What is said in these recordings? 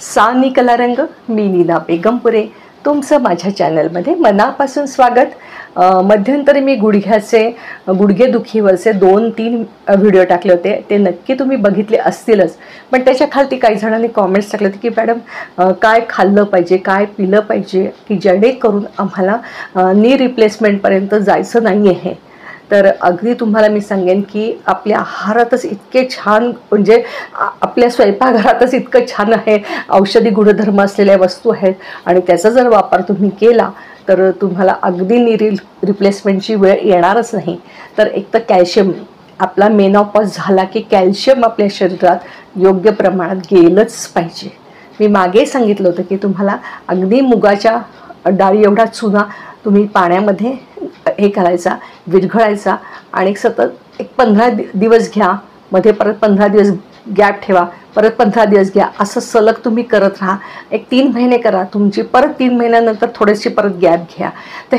सानी कला रंग, मी नीना बेगमपुरे, तुमचं माझ्या चॅनलमध्ये मनापासून स्वागत। मध्यंतरी मी गुडघेदुखीवरचे 2-3 व्हिडिओ टाकले होते, ते नक्की तुम्ही बघितले असतीलच। पण त्याच्या खाली काही जणांनी कमेंट्स टाकले होते की मॅडम काय खाल्लं पाहिजे, काय पिलं पाहिजे की जेणेकरून आम्हाला नी रिप्लेसमेंटपर्यंत जायचं नाही आहे। तर अगदी तुम्हाला मी सांगेन की आपल्या आहारातच इतके छान, म्हणजे आपल्या स्वयंपाकघरातच इतकं छान आहे, औषधी गुणधर्म असलेल्या वस्तू आहेत आणि त्याचा जर वापर तुम्ही केला तर तुम्हाला अगदी नी रिप्लेसमेंटची वेळ येणारच नाही। तर एक तर कॅल्शियम, आपला मेनोपॉज झाला की कॅल्शियम आपल्या शरीरात योग्य प्रमाणात गेलंच पाहिजे। मी मागे सांगितलं होतं की तुम्हाला अगदी मुगाच्या डाळी एवढा चुना तुम्ही पाण्यामध्ये हे करायचा, विरघळायचा आणि सतत एक 15 दिवस घ्या, मध्ये परत 15 दिवस गॅप ठेवा, परत 15 दिवस घ्या, असं सलग तुम्ही करत राहा। एक 3 महिने करा तुमची, परत 3 महिन्यानंतर थोडेसे परत गॅप घ्या। तर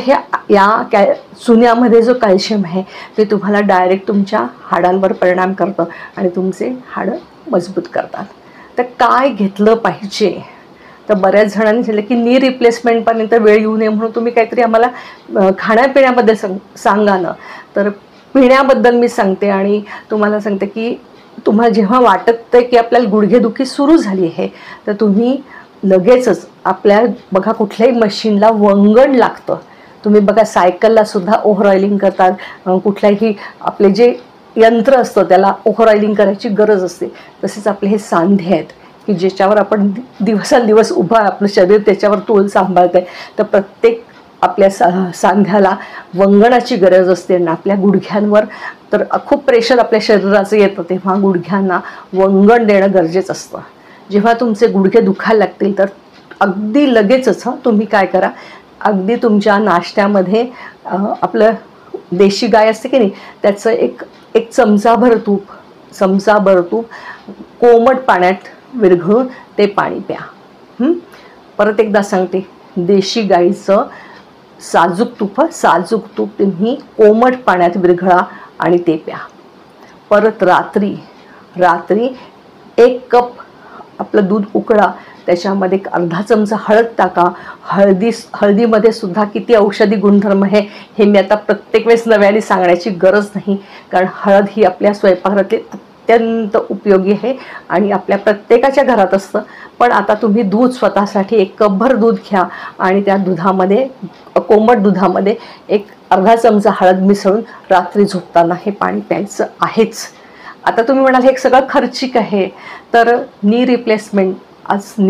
या चुन्यामध्ये जो कॅल्शियम आहे ते तुम्हाला डायरेक्ट तुमच्या हाडांवर परिणाम करतं आणि तुमचे हाडं मजबूत करतात। तर काय घेतलं पाहिजे, तर बऱ्याच जणांनी सांगितलं की नी रिप्लेसमेंटपर्यंत वेळ येऊ नये म्हणून तुम्ही काहीतरी आम्हाला खाण्यापिण्याबद्दल सांगा ना। तर पिण्याबद्दल मी सांगते आणि तुम्हाला सांगते की तुम्हाला जेव्हा वाटतं की आपल्याला गुडघेदुखी सुरू झाली आहे तर तुम्ही लगेचच बघा कुठल्याही मशीनला वंगण लागतं। तुम्ही बघा सायकलला सुद्धा ओव्हर ऑइलिंग करतात, कुठल्याही आपले जे यंत्र असतं त्याला ओव्हर ऑइलिंग करायची गरज असते। तसेच आपले हे सांधे आहेत की ज्याच्यावर आपण दिवसांदिवस उभा आपलं शरीर त्याच्यावर तोल सांभाळत आहे, तर प्रत्येक आपल्या सांध्याला वंगणाची गरज असते आणि आपल्या गुडघ्यांवर तर खूप प्रेशर आपल्या शरीराचं येतं, तेव्हा गुडघ्यांना वंगण देणं गरजेचं असतं। जेव्हा तुमचे गुडघे दुखायला लागतील तर अगदी लगेचच तुम्ही काय करा, अगदी तुमच्या नाश्त्यामध्ये आपलं देशी गाय असते की नाही त्याचं एक चमचाभर तूप कोमट पाण्यात विरघळून ते पाणी प्या। परत एकदा सांगते, देशी गाईचं साजूक तूप तुम्ही कोमट पाण्यात विरघळा आणि ते प्या। परत रात्री 1 कप आपलं दूध उकळा, त्याच्यामध्ये एक अर्धा चमचा हळद टाका। हळदीमध्ये सुद्धा किती औषधी गुणधर्म आहे हे मी आता प्रत्येक वेळेस नव्याने सांगण्याची गरज नाही, कारण हळद ही आपल्या स्वयंपाकघरातली अत्यंत उपयोगी आहे आणि आपल्या प्रत्येकाच्या घरात असतं। पण आता तुम्ही दूध स्वतःसाठी 1 कपभर दूध घ्या आणि त्या दुधामध्ये, कोमट दुधामध्ये एक अर्धा चमचा हळद मिसळून रात्री झोपताना हे पाणी प्यायचं आहेच। आता तुम्ही म्हणाल हे सगळं खर्चिक आहे, तर नी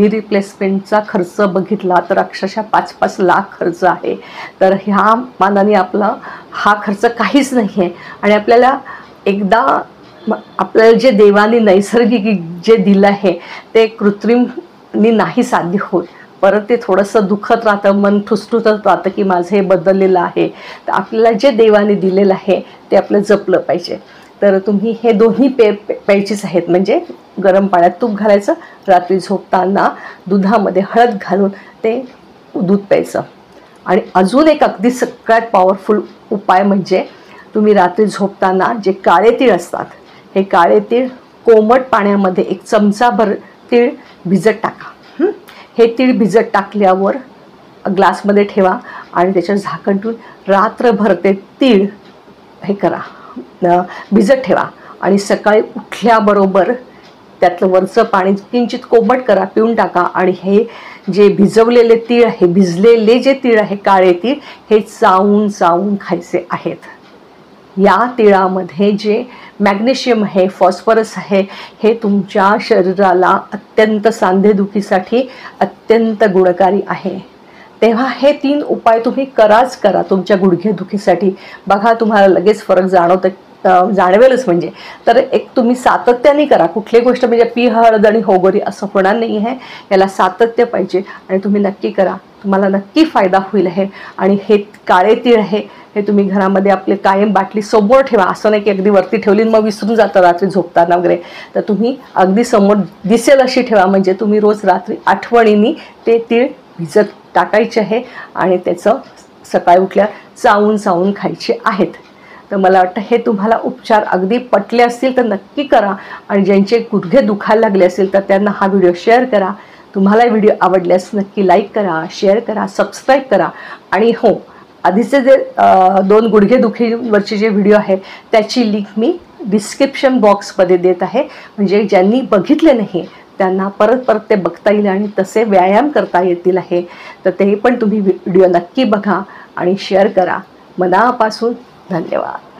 रिप्लेसमेंटचा खर्च बघितला तर अक्षरशः 5-5 लाख खर्च आहे। तर ह्या मानाने हा खर्च काहीच नाही आहे आणि आपल्याला एकदा आपल्याला जे देवाने नैसर्गिक जे दिलं आहे ते कृत्रिमनी नाही साध्य होत। परत ते थोडंसं दुखत राहतं, मन ठुसठुसत राहतं की माझं हे बदललेलं आहे। तर आपल्याला जे देवाने दिलेलं आहे ते आपलं जपलं पाहिजे। तर तुम्ही हे दोन्ही प्यायचीच आहेत, म्हणजे गरम पाण्यात तूप घालायचं, रात्री झोपताना दुधामध्ये हळद घालून ते दूध प्यायचं। आणि अजून एक अगदी सगळ्यात पॉवरफुल उपाय म्हणजे तुम्ही रात्री झोपताना जे काळे तीळ असतात, हे काळे तीळ कोमट पाण्यामध्ये 1 चमचाभर तीळ भिजत टाका। हे तीळ भिजत टाकल्यावर ग्लासमध्ये ठेवा आणि त्याच्यावर झाकण ठेवून रात्रभर ते तीळ हे करा, भिजत ठेवा आणि सकाळी उठल्याबरोबर त्यातलं वरचं पाणी किंचित कोमट करा, पिऊन टाका आणि हे जे भिजवलेले तीळ आहे, भिजलेले जे तीळ आहे काळे तीळ, हे चावून खायचे आहेत। या तिळामध्ये जे मॅग्नेशियम आहे, फॉस्फरस आहे, हे तुमच्या शरीराला अत्यंत सांधेदुखीसाठी अत्यंत गुणकारी आहे। तेव्हा हे 3 उपाय तुम्ही करा तुमच्या गुडघेदुखीसाठी। बघा तुम्हाला लगेच फरक जाणवेलच म्हणजे। तर एक तुम्ही सातत्याने करा, कुठली गोष्ट म्हणजे पी हळद आणि होगोरी असं होणार नाही आहे, याला सातत्य पाहिजे आणि तुम्ही नक्की करा, तुम्हाला नक्की फायदा होईल आहे। आणि हे काळे तीळ आहे हे तुम्ही घरामध्ये आपले कायम बाटली समोर ठेवा, असं नाही की अगदी वरती ठेवली मग विसरून जातं रात्री झोपताना वगैरे। तर तुम्ही अगदी समोर दिसेल अशी ठेवा, म्हणजे तुम्ही रोज रात्री आठवणीने ते तीळ भिजत टाकायचे आहे आणि त्याचं सकाळी उठल्या चावून खायचे आहेत। तर मला वाटतं हे तुम्हाला उपचार अगदी पटले असतील तर नक्की करा आणि ज्यांचे गुडघे दुखायला लागले असतील तर त्यांना हा व्हिडिओ शेअर करा। तुम्हाला व्हिडिओ आवडल्यास नक्की लाईक करा, शेअर करा, सबस्क्राईब करा. आणि हो, आधीचे जे 2 गुडघेदुखीवरचे जे व्हिडिओ आहे त्याची लिंक मी डिस्क्रिप्शन बॉक्समध्ये देत आहे. म्हणजे ज्यांनी बघितले नाही त्यांना परत परत ते बघता येईल आणि तसे व्यायाम करता येतील आहे. तर ते पण तुम्ही व्हिडिओ नक्की बघा आणि शेअर करा. मनापासून धन्यवाद.